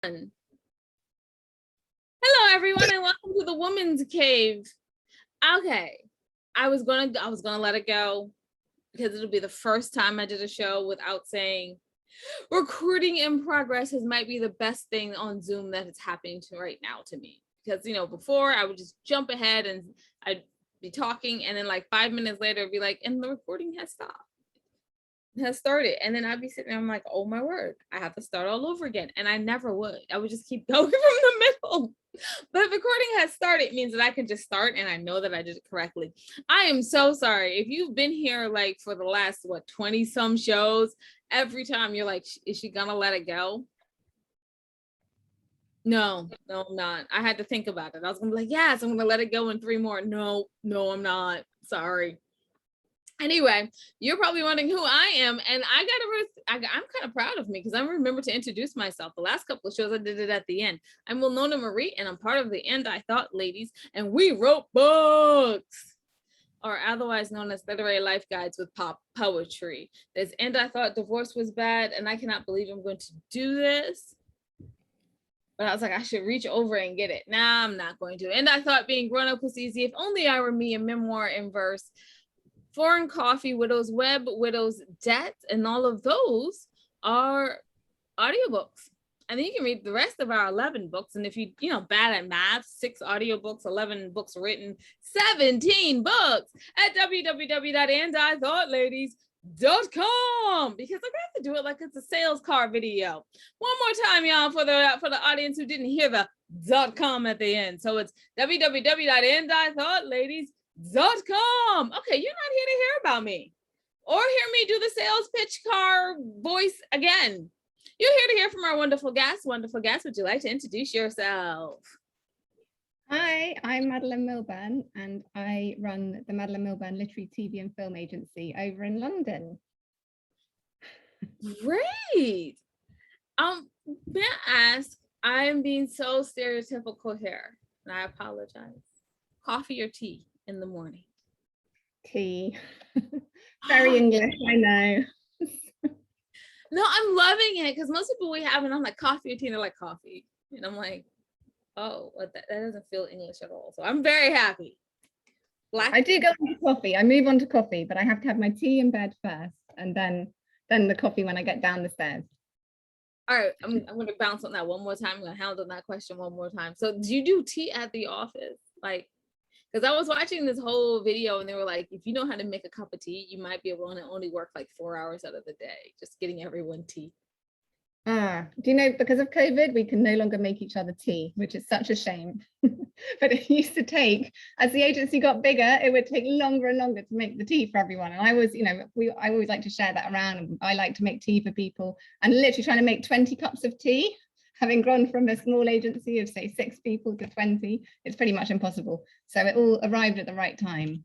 Hello everyone and welcome to the Woman's Cave. Okay, I was gonna let it go because it'll be the first time I did a show without saying recording in progress might be the best thing on Zoom that is happening right now to me. Because before I would just jump ahead and I'd be talking and then like 5 minutes later it'd be like, and the recording has started, and then I'd be sitting there, I'm like, oh my word, I have to start all over again. And I never would. I would just keep going from the middle. But if recording has started, it means that I can just start and I know that I did it correctly. I am so sorry if you've been here like for the last 20 some shows. Every time you're like, is she gonna let it go? No, I'm not. I had to think about it. I was gonna be like, yes, I'm gonna let it go in 3 more. No, I'm not. Sorry. Anyway, you're probably wondering who I am, and I'm kind of proud of me because I remember to introduce myself. The last couple of shows I did it at the end. I'm Winona Marie, and I'm part of the And I Thought ladies, and we wrote books, or otherwise known as literary life guides with pop poetry. There's And I Thought Divorce Was Bad, and I cannot believe I'm going to do this. But I was like, I should reach over and get it. Nah, I'm not going to. And I Thought Being Grown Up Was Easy. If Only I Were Me, a memoir in verse. Foreign Coffee, Widow's Web, Widow's Debt, and all of those are audiobooks. And then you can read the rest of our 11 books. And if you bad at math, 6 audiobooks, 11 books written, 17 books at www.andithoughladies.com, because I have to do it like it's a sales car video. One more time, y'all, for the audience who didn't hear the .com at the end. So it's www.andithoughladies.com. Okay, you're not here to hear about me or hear me do the sales pitch car voice again. You're here to hear from our wonderful guests. Wonderful guests, would you like to introduce yourself? Hi, I'm Madeline Milburn, and I run the Madeline Milburn Literary TV and Film Agency over in London. Great. May I ask, I am being so stereotypical here, and I apologize. Coffee or tea in the morning? Tea. Very English, I know. No, I'm loving it because most people we have, and I'm like, coffee or tea, and they're like, coffee. And I'm like, oh, that doesn't feel English at all. So I'm very happy. I do go on to coffee. I move on to coffee, but I have to have my tea in bed first, and then the coffee when I get down the stairs. All right, I'm going to bounce on that one more time. I'm going to handle that question one more time. So do you do tea at the office? Like, because I was watching this whole video and they were like, if you know how to make a cup of tea, you might be able to only work like 4 hours out of the day, just getting everyone tea. Do you know, because of COVID, we can no longer make each other tea, which is such a shame. But it used to take, as the agency got bigger, it would take longer and longer to make the tea for everyone. And I was, I always like to share that around. And I like to make tea for people, and literally trying to make 20 cups of tea, having grown from a small agency of say 6 people to 20, it's pretty much impossible. So it all arrived at the right time.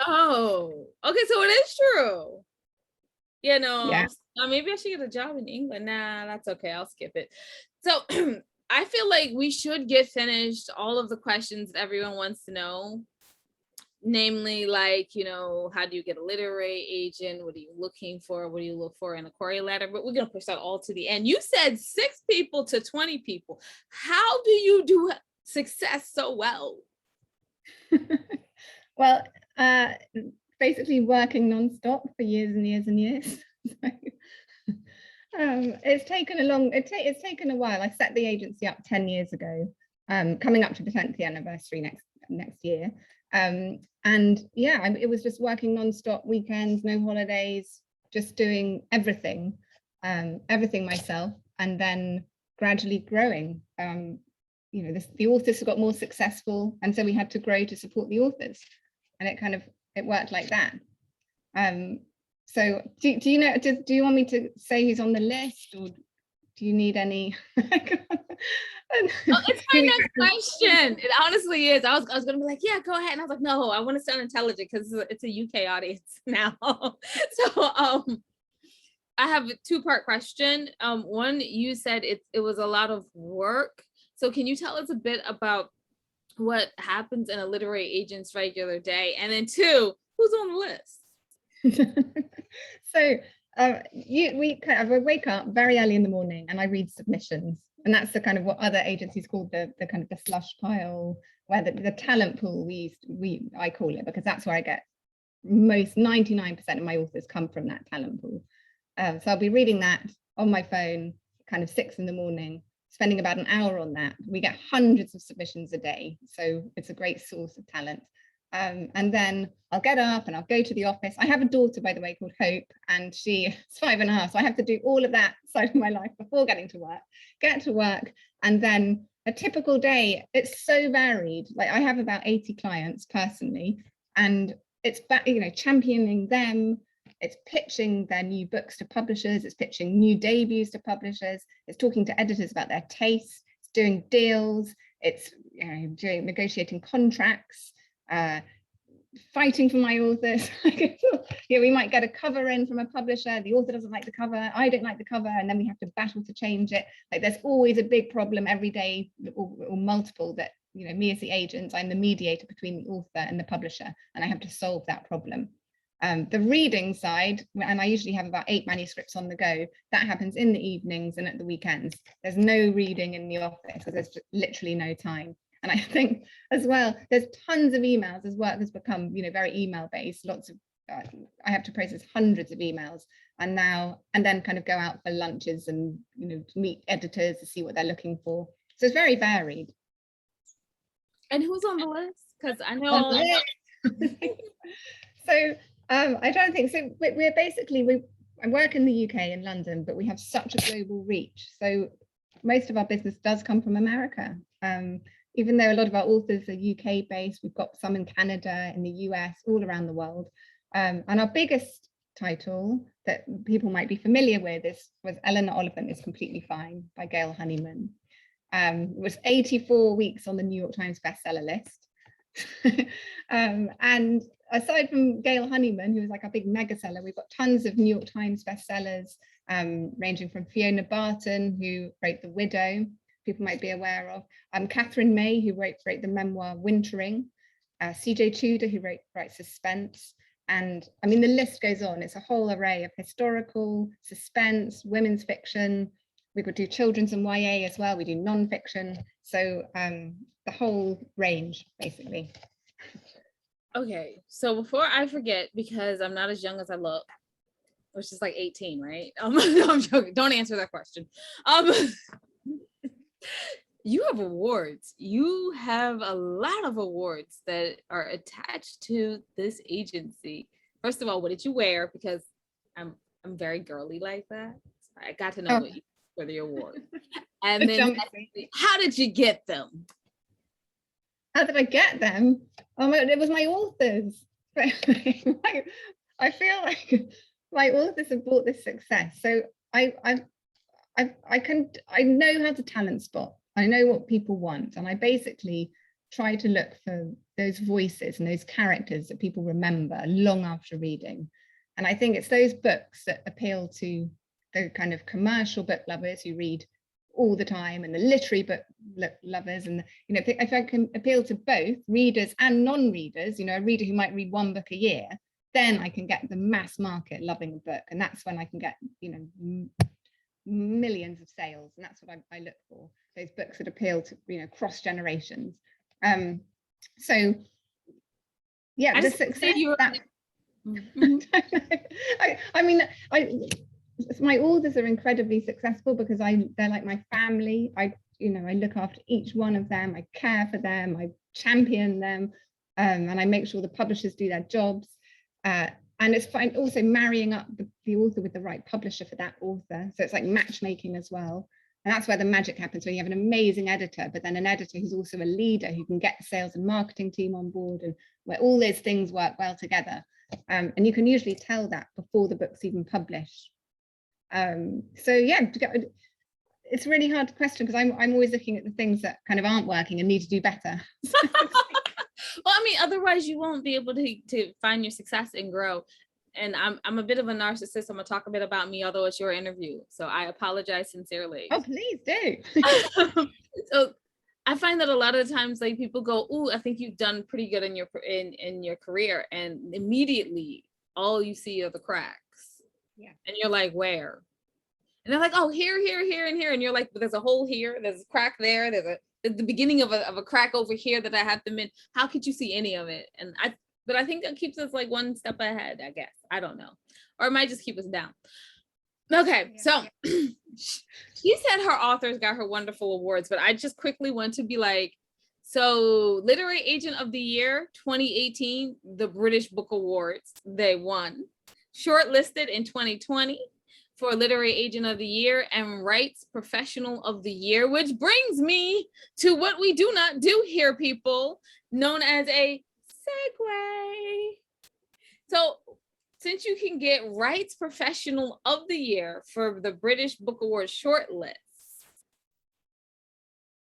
Oh, okay. So it is true. Yeah, maybe I should get a job in England. Nah, that's okay. I'll skip it. So I feel like we should get finished all of the questions that everyone wants to know. Namely, like, how do you get a literary agent? What are you looking for? What do you look for in a query letter? But we're going to push that all to the end. You said 6 people to 20 people. How do you do success so well? Well, basically working nonstop for years and years and years. It's taken it's taken a while. I set the agency up 10 years ago, coming up to the 10th anniversary next year. And yeah, it was just working nonstop, weekends, no holidays, just doing everything myself, and then gradually growing. The authors got more successful, and so we had to grow to support the authors, and it worked like that. So do you want me to say who's on the list, or do you need any? It's my next question. It honestly is. I was gonna be like, yeah, go ahead. And I was like, no, I want to sound intelligent because it's a UK audience now. So I have a 2-part question. One, you said it was a lot of work. So can you tell us a bit about what happens in a literary agent's regular day? And then 2, who's on the list? So I wake up very early in the morning and I read submissions. And that's the kind of what other agencies call the kind of the slush pile, where the talent pool I call it, because that's where I get most 99% of my authors come from that talent pool. So I'll be reading that on my phone, kind of 6 a.m, spending about an hour on that. We get hundreds of submissions a day, so it's a great source of talent. And then I'll get up and I'll go to the office. I have a daughter, by the way, called Hope, and she's 5.5. So I have to do all of that side of my life before getting to work, get to work. And then a typical day, it's so varied. Like I have about 80 clients personally, and it's, championing them. It's pitching their new books to publishers. It's pitching new debuts to publishers. It's talking to editors about their tastes. It's doing deals. It's doing negotiating contracts. Fighting for my authors. We might get a cover in from a publisher. The author doesn't like the cover. I don't like the cover, and then we have to battle to change it. Like there's always a big problem every day, or multiple, that me as the agent, I'm the mediator between the author and the publisher, and I have to solve that problem. The reading side, and I usually have about 8 manuscripts on the go, that happens in the evenings and at the weekends. There's no reading in the office because there's just literally no time. And I think as well, there's tons of emails as work has become, very email based. Lots of, I have to process hundreds of emails, and then kind of go out for lunches and, meet editors to see what they're looking for. So it's very varied. And who's on the list? Because I know. So I don't think so. We're basically, I work in the UK in London, but we have such a global reach. So most of our business does come from America. Even though a lot of our authors are UK based, we've got some in Canada, in the US, all around the world. And our biggest title that people might be familiar with was Eleanor Oliphant is Completely Fine by Gail Honeyman. It was 84 weeks on the New York Times bestseller list. And aside from Gail Honeyman, who was like a big mega seller, we've got tons of New York Times bestsellers, ranging from Fiona Barton, who wrote The Widow, people might be aware of, Catherine May, who wrote the memoir Wintering, CJ Tudor, who writes Suspense. And I mean, the list goes on. It's a whole array of historical, suspense, women's fiction. We could do children's and YA as well. We do non-fiction. So the whole range, basically. Okay, so before I forget, because I'm not as young as I look, which is like 18, right? No, I'm joking. Don't answer that question. You have awards. You have a lot of awards that are attached to this agency. First of all, what did you wear? Because I'm very girly like that. So I got to know what you for the award. And then how did you get them? How did I get them? Oh my God, it was my authors. I feel like my authors have brought this success. So I know how to talent spot. I know what people want, and I basically try to look for those voices and those characters that people remember long after reading. And I think it's those books that appeal to the kind of commercial book lovers who read all the time, and the literary book lovers, and if I can appeal to both readers and non-readers, a reader who might read 1 book a year, then I can get the mass market loving a book, and that's when I can get millions of sales. And that's what I look for, those books that appeal to cross generations. So yeah, the success that I mean, my authors are incredibly successful because they're like my family. I look after each one of them. I care for them. I champion them, and I make sure the publishers do their jobs. And it's fine also marrying up the author with the right publisher for that author. So it's like matchmaking as well. And that's where the magic happens, when you have an amazing editor, but then an editor who's also a leader who can get the sales and marketing team on board, and where all those things work well together. And you can usually tell that before the book's even published. So yeah, it's a really hard question, because I'm always looking at the things that kind of aren't working and need to do better. Well, I mean, otherwise you won't be able to find your success and grow. And I'm a bit of a narcissist. I'm gonna talk a bit about me, although it's your interview. So I apologize sincerely. Oh, please do. So I find that a lot of the times, like, people go, "Oh, I think you've done pretty good in your career," and immediately all you see are the cracks. Yeah. And you're like, where? And they're like, oh, here, and here. And you're like, there's a hole here, there's a crack there, there's the beginning of a crack over here that I have to mend. How could you see any of it? But I think it keeps us like one step ahead, I guess. I don't know. Or it might just keep us down. Okay, so she said her authors got her wonderful awards, but I just quickly want to be like, so Literary Agent of the Year 2018, the British Book Awards, they won. Shortlisted in 2020 for Literary Agent of the Year and Rights Professional of the Year, which brings me to what we do not do here, people, known as a segue. So since you can get Rights Professional of the Year for the British Book Award shortlist,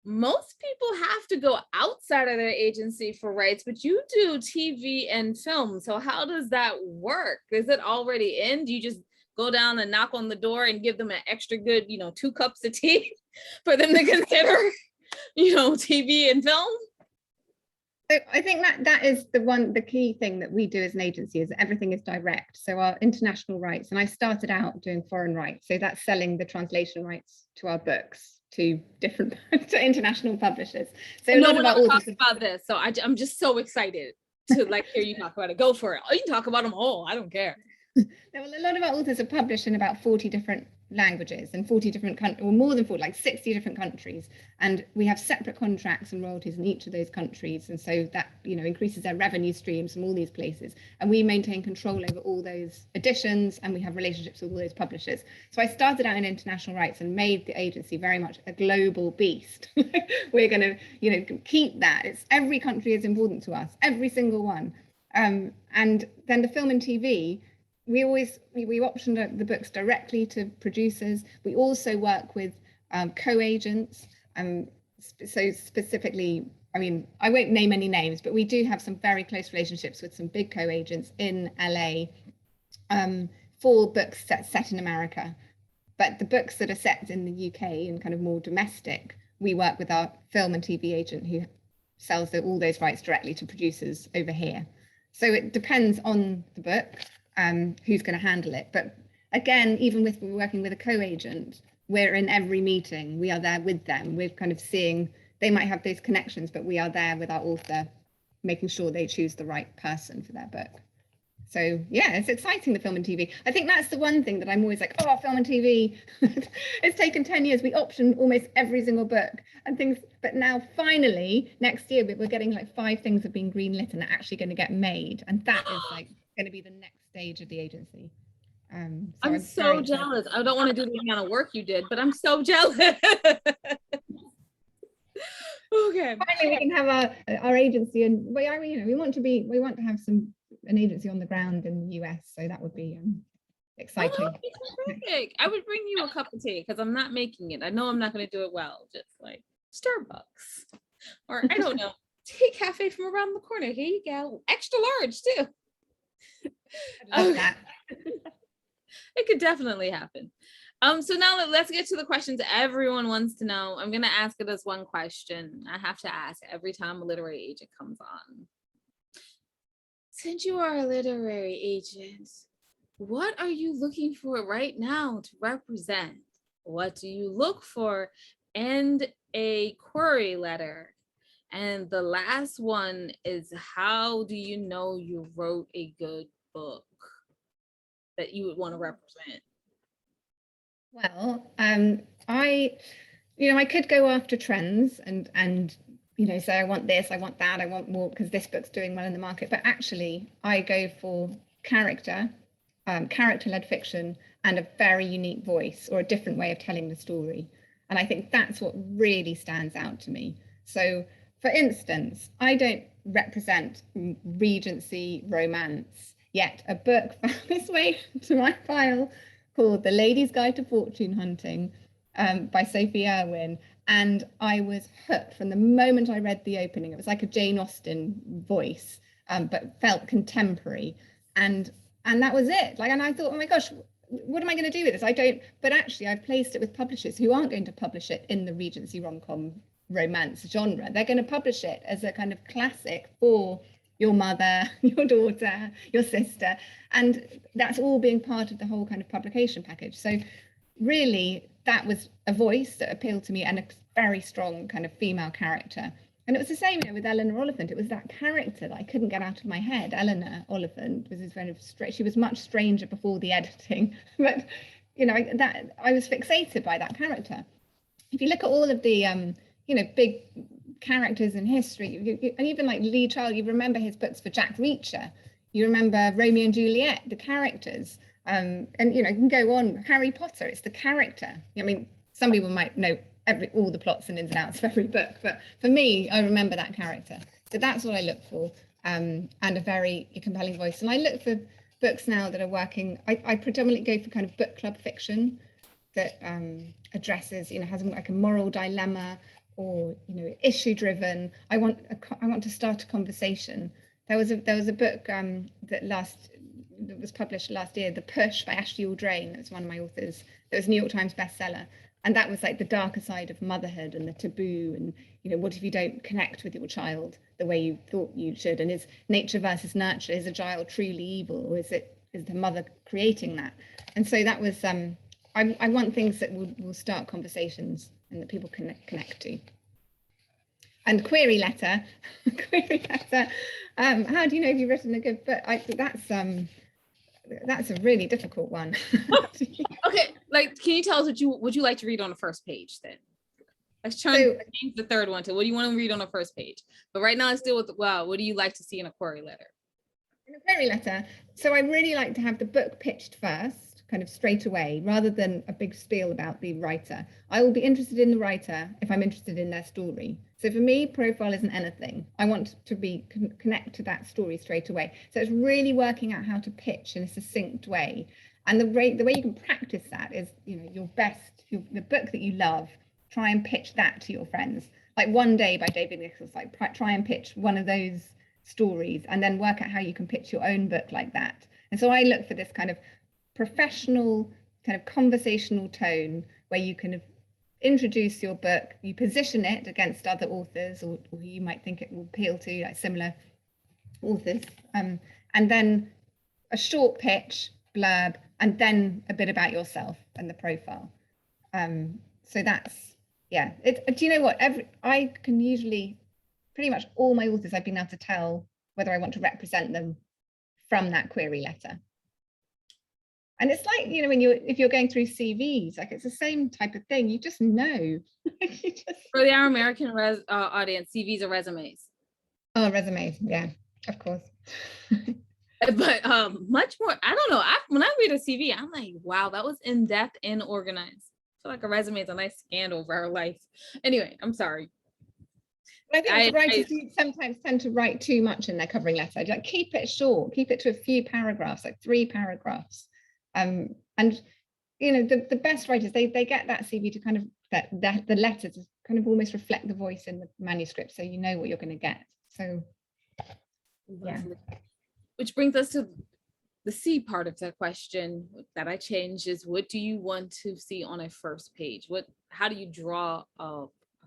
most people have to go outside of their agency for rights, but you do TV and film. So how does that work? Is it already in? Do you just go down and knock on the door and give them an extra good, 2 cups of tea for them to consider, TV and film? So I think that is the key thing that we do as an agency is everything is direct. So our international rights, and I started out doing foreign rights. So that's selling the translation rights to our books to different to international publishers. So no one ever talks about this. So I'm just so excited to hear you talk about it. Go for it. Oh, you can talk about them all. I don't care. Well, a lot of our authors are published in about 40 different languages and 40 different countries, or more than 40, like 60 different countries. And we have separate contracts and royalties in each of those countries. And so that, increases their revenue streams from all these places. And we maintain control over all those editions, and we have relationships with all those publishers. So I started out in international rights and made the agency very much a global beast. We're going to, keep that. Every country is important to us, every single one. And then the film and TV, we option the books directly to producers. We also work with co-agents. So specifically, I won't name any names, but we do have some very close relationships with some big co-agents in LA for books set in America. But the books that are set in the UK and kind of more domestic, we work with our film and TV agent who sells all those rights directly to producers over here. So it depends on the book. Who's going to handle it. But again, even with working with a co-agent, we're in every meeting, we are there with them. We're kind of seeing, they might have those connections, but we are there with our author, making sure they choose the right person for their book. So yeah, it's exciting, the film and TV. I think that's the one thing that I'm always like, oh, film and TV. It's taken 10 years. We option almost every single book and things, but now finally, next year, we're getting 5 things have been greenlit and are actually going to get made. And that is going to be the next stage of the agency. So I'm so jealous. I don't want to do the amount of work you did, but I'm so jealous. Okay. Finally, we can have our agency, and we want to have an agency on the ground in the US. So that would be exciting. Oh, that would be terrific. I would bring you a cup of tea because I'm not making it. I know I'm not going to do it well. Just like Starbucks, or I don't know, tea cafe from around the corner. Here you go, extra large too. I love that. It could definitely happen. So now let's get to the questions everyone wants to know. I'm going to ask it as one question. I have to ask every time a literary agent comes on. Since you are a literary agent, what are you looking for right now to represent? What do you look for in a query letter? And the last one is, how do you know you wrote a good book that you would want to represent? Well, I could go after trends and say I want this, I want that, I want more because this book's doing well in the market. But actually, I go for character-led fiction and a very unique voice or a different way of telling the story. And I think that's what really stands out to me. So, for instance, I don't represent Regency romance, yet a book found its way to my file called The Lady's Guide to Fortune Hunting by Sophie Irwin. And I was hooked from the moment I read the opening. It was like a Jane Austen voice, but felt contemporary. And that was it. And I thought, oh my gosh, what am I going to do with this? But actually I've placed it with publishers who aren't going to publish it in the Regency rom-com romance genre. They're going to publish it as a kind of classic for your mother, your daughter, your sister. And that's all being part of the whole kind of publication package. So really that was a voice that appealed to me, and a very strong kind of female character. And it was the same, with Eleanor Oliphant. It was that character that I couldn't get out of my head. Eleanor Oliphant was this kind of she was much stranger before the editing, but that I was fixated by that character. If you look at all of the big characters in history, and even like Lee Child, you remember his books for Jack Reacher. You remember Romeo and Juliet, the characters. And you can go on. Harry Potter, it's the character. I mean, some people might know all the plots and ins and outs of every book, but for me, I remember that character. So that's what I look for, and a very compelling voice. And I look for books now that are working. I predominantly go for kind of book club fiction that addresses, has like a moral dilemma, or issue driven. I want to start a conversation. There was a book that was published last year, The Push by Ashley Aldrain. That was one of my authors. That was a New York Times bestseller. And that was like the darker side of motherhood and the taboo, and what if you don't connect with your child the way you thought you should? And is nature versus nurture? Is a child truly evil, or is the mother creating that? And so that was I want things that will start conversations and that people can connect to. And query letter, how do you know if you've written a good book? That's a really difficult one. Okay, like, can you tell us what would you like to read on the first page then? Let's change the third one to what do you want to read on the first page? But right now, let's deal with what do you like to see in a query letter? In a query letter, so I really like to have the book pitched first, kind of straight away, rather than a big spiel about the writer. I will be interested in the writer if I'm interested in their story. So for me, profile isn't anything. I want to connect to that story straight away. So it's really working out how to pitch in a succinct way. And the way you can practice that is, the book that you love, try and pitch that to your friends. Like One Day by David Nichols, like try and pitch one of those stories, and then work out how you can pitch your own book like that. And so I look for this kind of professional, kind of conversational tone where you kind of introduce your book, you position it against other authors or who you might think it will appeal to, like similar authors, and then a short pitch blurb, and then a bit about yourself and the profile. So that's, yeah, do you know what, I can usually, pretty much all my authors, I've been able to tell whether I want to represent them from that query letter. And it's like, if you're going through CVs, like it's the same type of thing. You just know. For our American audience, CVs are resumes. Oh, resumes. Yeah, of course. But much more, I don't know. When I read a CV, I'm like, wow, that was in depth and organized. I feel like a resume is a nice scandal for our life. Anyway, I'm sorry. I think writers sometimes tend to write too much in their covering letter. Like keep it short, keep it to a few paragraphs, like 3 paragraphs. And the best writers, they get that CV to kind of the letter to kind of almost reflect the voice in the manuscript, so you know what you're going to get. So yeah. Which brings us to the C part of the question that I changed is, what do you want to see on a first page? How do you draw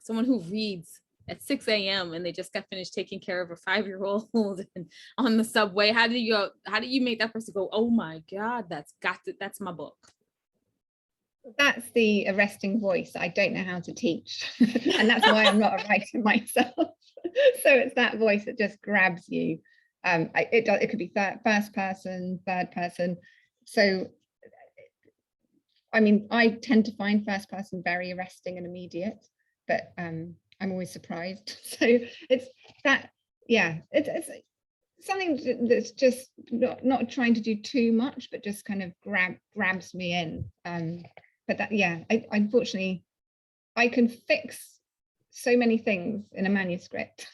someone who reads at 6 a.m. and they just got finished taking care of a 5-year-old on the subway? How do you make that person go, oh my God, that's my book? That's the arresting voice I don't know how to teach. And that's why I'm not a writer myself. So it's that voice that just grabs you. It could be first person, third person. So, I mean, I tend to find first person very arresting and immediate, but I'm always surprised. So it's that, yeah, it's something that's just not trying to do too much, but just kind of grabs me in. But that, yeah, unfortunately, I can fix so many things in a manuscript.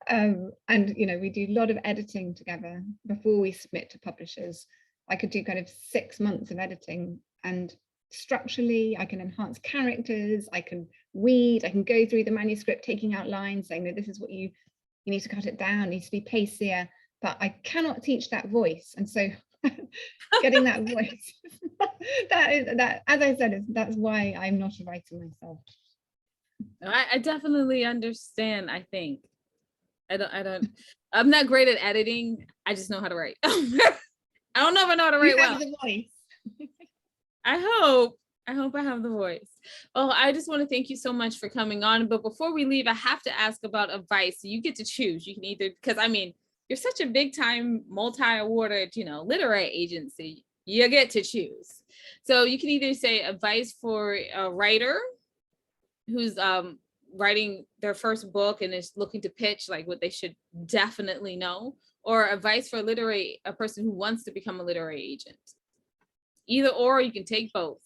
And we do a lot of editing together before we submit to publishers. I could do kind of 6 months of editing, and structurally I can enhance characters, I can weed, I can go through the manuscript taking out lines saying that this is what you need to cut it down, it needs to be pacier, but I cannot teach that voice. And so getting that voice, that as I said, that's why I'm not a writer myself. I definitely understand. I think I'm not great at editing. I just know how to write. I don't know if I know how to write well. The voice. I hope. I hope I have the voice. Oh, I just want to thank you so much for coming on. But before we leave, I have to ask about advice. So you get to choose. You can either, because I mean, you're such a big time, multi-awarded, literary agency. You get to choose. So you can either say advice for a writer who's writing their first book and is looking to pitch like what they should definitely know, or advice for a person who wants to become a literary agent. Either or, you can take both.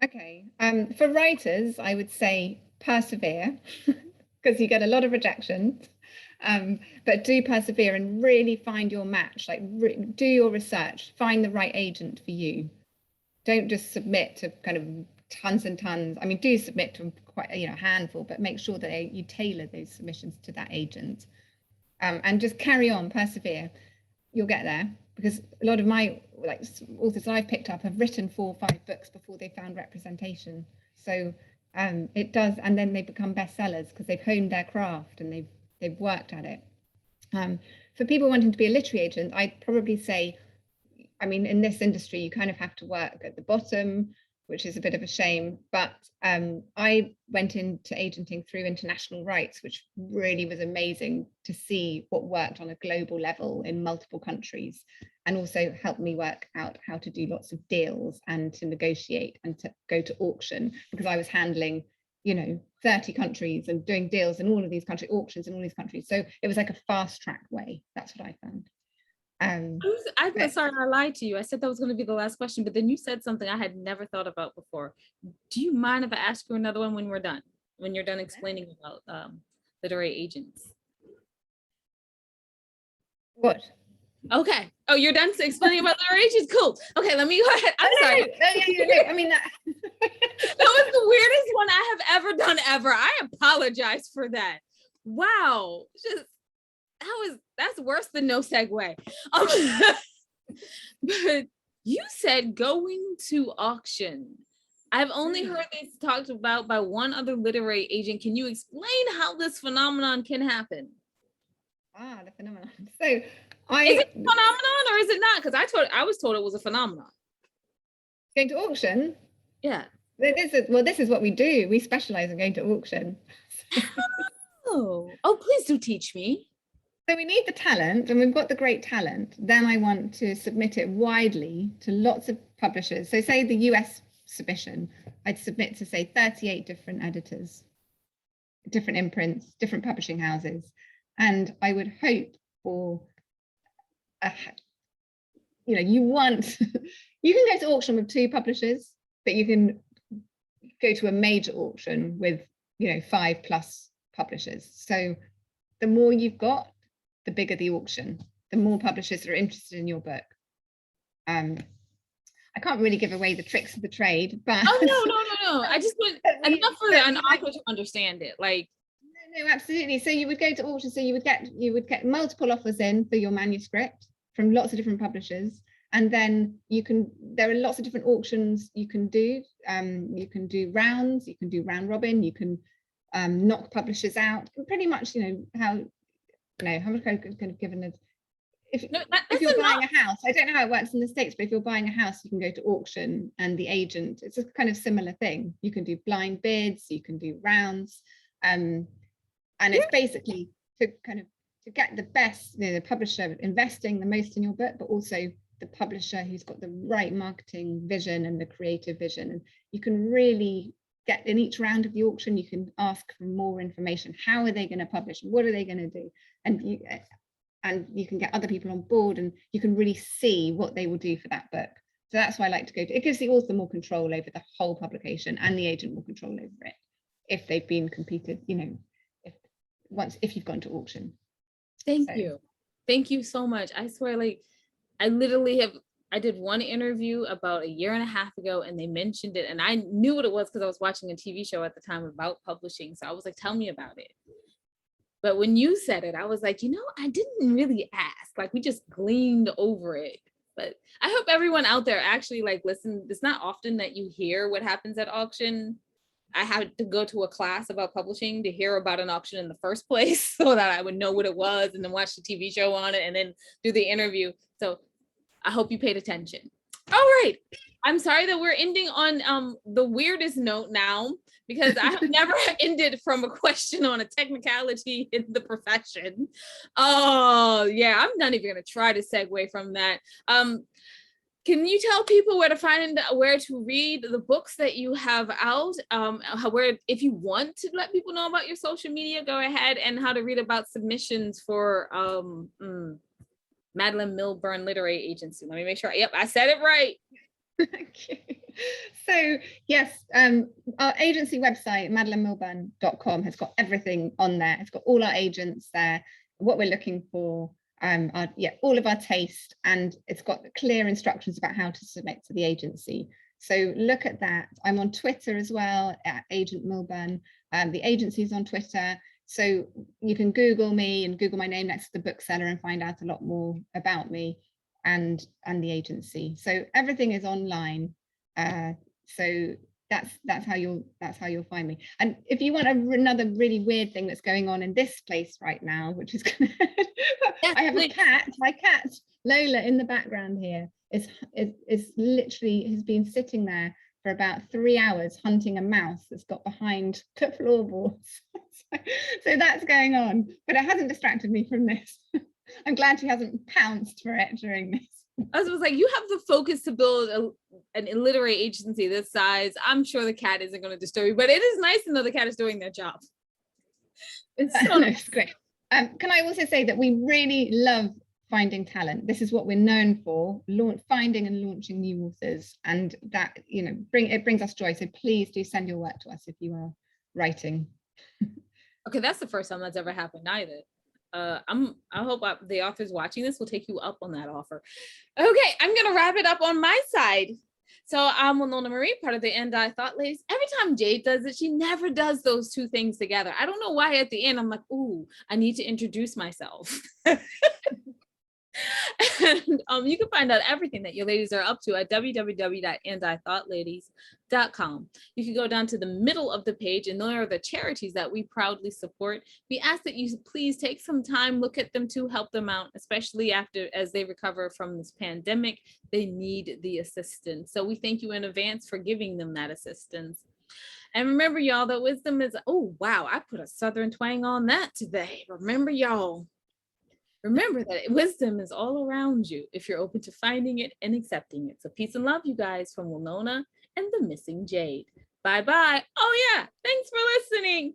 Okay. For writers, I would say persevere because you get a lot of rejection. But do persevere and really find your match, like do your research, find the right agent for you. Don't just submit to kind of tons and tons. I mean, do submit to quite a handful, but make sure that you tailor those submissions to that agent. And just carry on, persevere. You'll get there, because a lot of my authors I've picked up have written 4 or 5 books before they found representation. So it does, and then they become bestsellers because they've honed their craft and they've worked at it. For people wanting to be a literary agent, I'd probably say, I mean, in this industry, you kind of have to work at the bottom, which is a bit of a shame. But I went into agenting through international rights, which really was amazing to see what worked on a global level in multiple countries, and also helped me work out how to do lots of deals and to negotiate and to go to auction, because I was handling 30 countries and doing deals in all of these countries, auctions in all these countries. So it was like a fast track way. That's what I found. Sorry, I lied to you. I said that was going to be the last question, but then you said something I had never thought about before. Do you mind if I ask you another one when we're done? When you're done explaining about literary agents? What? Okay. Oh, you're done explaining about literary agents? Cool. Okay, let me go ahead. I'm sorry. No. I mean, that was the weirdest one I have ever done ever. I apologize for that. Wow. That's worse than no segue. But you said going to auction. I've only heard this talked about by one other literary agent. Can you explain how this phenomenon can happen? The phenomenon. So is it a phenomenon or is it not? Because I was told it was a phenomenon. Going to auction? Yeah. This is what we do. We specialize in going to auction. Oh, please do teach me. So we need the talent, and we've got the great talent. Then I want to submit it widely to lots of publishers. So say the US submission, I'd submit to say 38 different editors, different imprints, different publishing houses. And I would hope for, you can go to auction with 2 publishers, but you can go to a major auction with, 5+ publishers. So the more you've got, the bigger the auction, the more publishers that are interested in your book. I can't really give away the tricks of the trade, but no. I just want enough for an author to understand it. Like, no, absolutely. So you would go to auction. So you would get multiple offers in for your manuscript from lots of different publishers, and then there are lots of different auctions you can do. You can do rounds. You can do round robin. You can knock publishers out. Pretty much, how much kind of given it. If you're buying a house, I don't know how it works in the States, but if you're buying a house, you can go to auction, and the agent, it's a kind of similar thing. You can do blind bids, you can do rounds, and it's basically to get the best, the publisher investing the most in your book, but also the publisher who's got the right marketing vision and the creative vision. And you can really get in each round of the auction, you can ask for more information. How are they going to publish? What are they going to do? And you can get other people on board, and you can really see what they will do for that book. So that's why I like to go to. It gives the author more control over the whole publication, and the agent more control over it if they've been competed, if you've gone to auction. Thank you so much. I swear, I did one interview about 1.5 years ago, and they mentioned it, and I knew what it was because I was watching a TV show at the time about publishing. So I was like, tell me about it. But when you said it, I was like, I didn't really ask. Like, we just gleaned over it. But I hope everyone out there actually listen. It's not often that you hear what happens at auction. I had to go to a class about publishing to hear about an auction in the first place so that I would know what it was, and then watch the TV show on it and then do the interview. So I hope you paid attention. All right. I'm sorry that we're ending on the weirdest note now, because I have never ended from a question on a technicality in the profession. Oh yeah, I'm not even gonna try to segue from that. Can you tell people where to find, where to read the books that you have out? Where, if you want to let people know about your social media, go ahead, and how to read about submissions for Madeline Milburn Literary Agency. Let me make sure. Yep, I said it right. Thank you. So yes, our agency website, madelinemilburn.com, has got everything on there. It's got all our agents there, what we're looking for, all of our taste, and it's got clear instructions about how to submit to the agency. So look at that. I'm on Twitter as well, at Agent Milburn. The agency's on Twitter. So you can Google me and Google my name next to the Bookseller and find out a lot more about me and the agency. So everything is online. So that's how you'll find me. And if you want another really weird thing that's going on in this place right now, which is I have a cat. My cat Lola in the background here is literally has been sitting there for about 3 hours hunting a mouse that's got behind the floorboards. So that's going on, but it hasn't distracted me from this. I'm glad she hasn't pounced for it during this. I was like, you have the focus to build an literary agency this size. I'm sure the cat isn't going to disturb you, but it is nice to know the cat is doing their job. It's so it's great. Can I also say that we really love finding talent? This is what we're known for: finding and launching new authors, and that, you know, it brings us joy. So please do send your work to us if you are writing. Okay, that's the first time that's ever happened either. I hope the authors watching this will take you up on that offer. Okay, I'm gonna wrap it up on my side. So I'm Winona Marie, part of the And I Thought Ladies. Every time Jade does it, she never does those two things together. I don't know why at the end I'm like, ooh, I need to introduce myself. And you can find out everything that your ladies are up to at www.andithoughladies.com. You can go down to the middle of the page, and there are the charities that we proudly support. We ask that you please take some time, look at them to help them out, especially as they recover from this pandemic. They need the assistance. So we thank you in advance for giving them that assistance. And remember, y'all, that wisdom is, oh, wow, I put a Southern twang on that today. Remember, y'all. Remember that wisdom is all around you if you're open to finding it and accepting it. So peace and love, you guys, from Winona and the Missing Jade. Bye-bye. Oh, yeah. Thanks for listening.